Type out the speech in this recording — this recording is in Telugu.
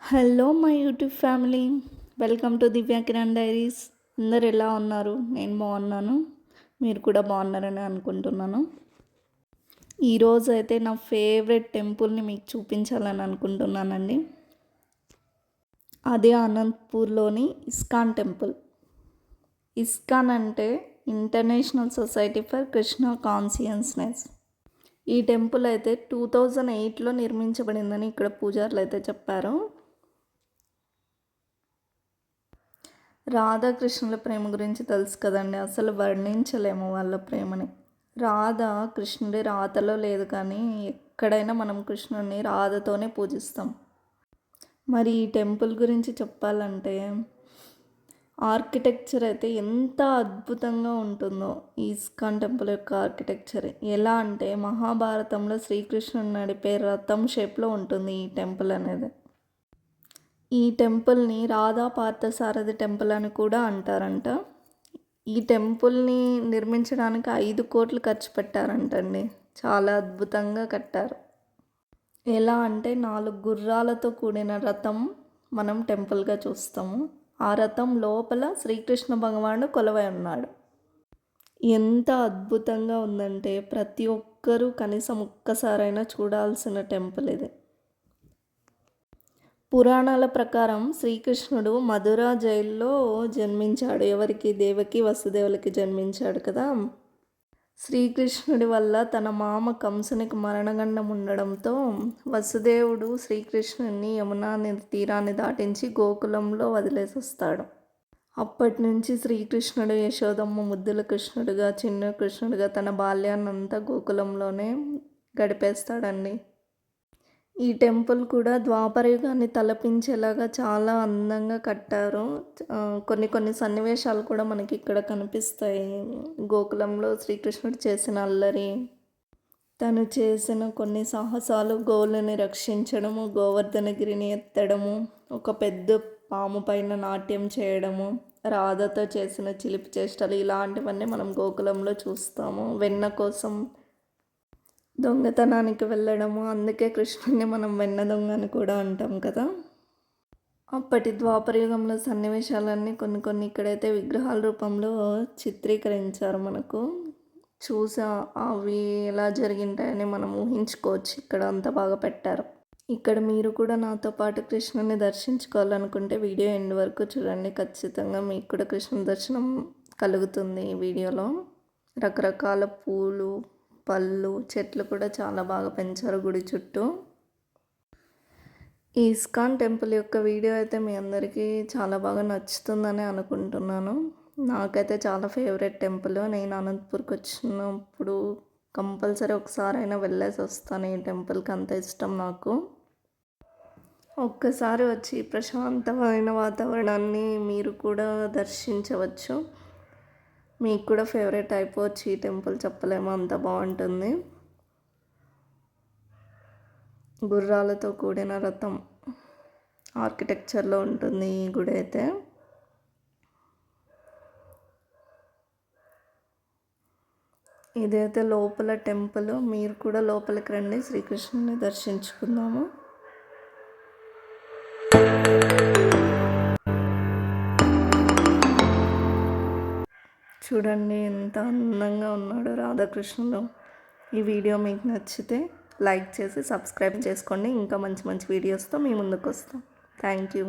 Hello my YouTube family, welcome to Divya Kiran diaries. అందరు ఎలా ఉన్నారు? నేను బాగున్నాను, మీరు కూడా బాగున్నారని అనుకుంటున్నాను. ఈరోజు అయితే నా ఫేవరెట్ టెంపుల్ని మీకు చూపించాలని అనుకుంటున్నానండి. అదే అనంతపూర్లోని ఇస్కాన్ టెంపుల్. ఇస్కాన్ అంటే international society for Krishna consciousness. ఈ టెంపుల్ అయితే 2008లో నిర్మించబడిందని ఇక్కడ పూజారులు అయితే చెప్పారు. రాధాకృష్ణుల ప్రేమ గురించి తెలుసు కదండి, అసలు వర్ణించలేము వాళ్ళ ప్రేమని. రాధ కృష్ణుడి రాతలో లేదు, కానీ ఎక్కడైనా మనం కృష్ణుడిని రాధతోనే పూజిస్తాం. మరి ఈ టెంపుల్ గురించి చెప్పాలంటే ఆర్కిటెక్చర్ అయితే ఎంత అద్భుతంగా ఉంటుందో. ఈ ఇస్కాన్ టెంపుల్ యొక్క ఆర్కిటెక్చర్ ఎలా అంటే మహాభారతంలో శ్రీకృష్ణుడు నడిపే రథం షేప్లో ఉంటుంది ఈ టెంపుల్ అనేది. ఈ టెంపుల్ని రాధా పార్థసారథి టెంపుల్ అని కూడా అంటారంట. ఈ టెంపుల్ని నిర్మించడానికి 5 కోట్లు ఖర్చు పెట్టారంటండి. చాలా అద్భుతంగా కట్టారు. ఎలా అంటే 4 గుర్రాలతో కూడిన రథం మనం టెంపుల్గా చూస్తాము. ఆ రథం లోపల శ్రీకృష్ణ భగవానుడు కొలువై ఉన్నాడు. ఎంత అద్భుతంగా ఉందంటే ప్రతి ఒక్కరూ కనీసం ఒక్కసారైనా చూడాల్సిన టెంపుల్ ఇది. పురాణాల ప్రకారం శ్రీకృష్ణుడు మధుర జైల్లో జన్మించాడు. ఎవరికి? దేవకి వసుదేవులకి జన్మించాడు కదా. శ్రీకృష్ణుడి వల్ల తన మామ కంసునికి మరణగండం ఉండడంతో వసుదేవుడు శ్రీకృష్ణుడిని యమునా తీరాన్ని దాటించి గోకులంలో వదిలేసి వస్తాడు. అప్పటి నుంచి శ్రీకృష్ణుడు యశోదమ్మ ముద్దుల కృష్ణుడిగా, చిన్న కృష్ణుడిగా తన బాల్యాన్నంతా గోకులంలోనే గడిపేస్తాడండి. ఈ టెంపుల్ కూడా ద్వాపరయుగాన్ని తలపించేలాగా చాలా అందంగా కట్టారు. కొన్ని సన్నివేశాలు కూడా మనకి ఇక్కడ కనిపిస్తాయి. గోకులంలో శ్రీకృష్ణుడు చేసిన అల్లరి, తను చేసిన కొన్ని సాహసాలు, గోవులని రక్షించడము, గోవర్ధనగిరిని ఎత్తడము, ఒక పెద్ద పాము పైన నాట్యం చేయడము, రాధతో చేసిన చిలిపి చేష్టలు, ఇలాంటివన్నీ మనం గోకులంలో చూస్తాము. వెన్న కోసం దొంగతనానికి వెళ్ళడము, అందుకే కృష్ణుడిని మనం వెన్న దొంగ అని కూడా అంటాం కదా. అప్పటి ద్వాపరయుగంలో సన్నివేశాలన్నీ కొన్ని ఇక్కడైతే విగ్రహాల రూపంలో చిత్రీకరించారు. మనకు చూసా అవి ఎలా జరిగింటాయని మనం ఊహించుకోవచ్చు. ఇక్కడ అంత బాగా పెట్టారు. ఇక్కడ మీరు కూడా నాతో పాటు కృష్ణుని దర్శించుకోవాలనుకుంటే వీడియో ఎండ్ వరకు చూడండి. ఖచ్చితంగా మీకు కూడా కృష్ణ దర్శనం కలుగుతుంది. ఈ వీడియోలో రకరకాల పూలు, పళ్ళు, చెట్లు కూడా చాలా బాగా పెంచారు గుడి చుట్టూ. ఈ ఇస్కాన్ టెంపుల్ యొక్క వీడియో అయితే మీ అందరికీ చాలా బాగా నచ్చుతుందని అనుకుంటున్నాను. నాకైతే చాలా ఫేవరెట్ టెంపుల్. నేను అనంతపూర్కి వచ్చినప్పుడు కంపల్సరీ ఒకసారైనా వెళ్ళేసి వస్తాను. ఈ టెంపుల్కి అంత ఇష్టం నాకు. ఒక్కసారి వచ్చి ప్రశాంతమైన వాతావరణాన్ని మీరు కూడా దర్శించవచ్చు. మీకు కూడా ఫేవరెట్ అయిపోవచ్చు ఈ టెంపుల్, చెప్పలేము, అంత బాగుంటుంది. గుర్రాలతో కూడిన రథం ఆర్కిటెక్చర్లో ఉంటుంది ఈ గుడి అయితే. ఇదైతే లోపల టెంపుల్. మీరు కూడా లోపలికి రండి, శ్రీకృష్ణుని దర్శించుకుందాము. చూడండి ఎంత అందంగా ఉన్నాడు రాధాకృష్ణుడు. ఈ వీడియో మీకు నచ్చితే లైక్ చేసి సబ్స్క్రైబ్ చేసుకోండి. ఇంకా మంచి వీడియోస్తో మీ ముందుకు వస్తాం. Thank you.